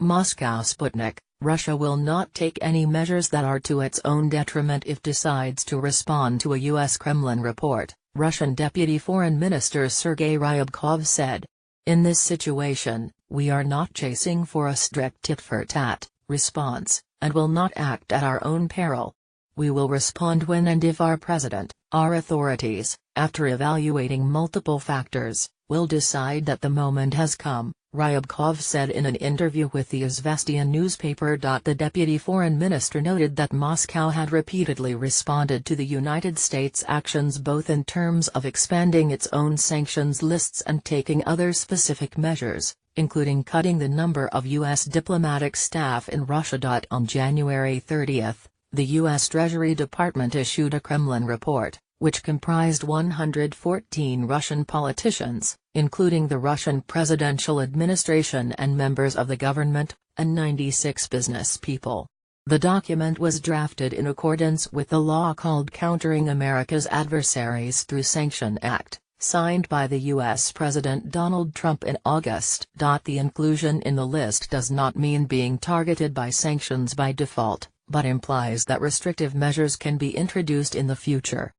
Moscow Sputnik, Russia will not take any measures that are to its own detriment if decides to respond to a U.S. Kremlin report, Russian Deputy Foreign Minister Sergei Ryabkov said. In this situation, we are not chasing for a strict tit-for-tat response, and will not act at our own peril. We will respond when and if our president, our authorities, after evaluating multiple factors, will decide that the moment has come, Ryabkov said in an interview with the Izvestia newspaper. The deputy foreign minister noted that Moscow had repeatedly responded to the United States' actions both in terms of expanding its own sanctions lists and taking other specific measures, including cutting the number of U.S. diplomatic staff in Russia. On January 30, the U.S. Treasury Department issued a Kremlin report, which comprised 114 Russian politicians, including the Russian presidential administration and members of the government, and 96 business people. The document was drafted in accordance with the law called Countering America's Adversaries Through Sanction Act, signed by the U.S. President Donald Trump in August. The inclusion in the list does not mean being targeted by sanctions by default, but implies that restrictive measures can be introduced in the future.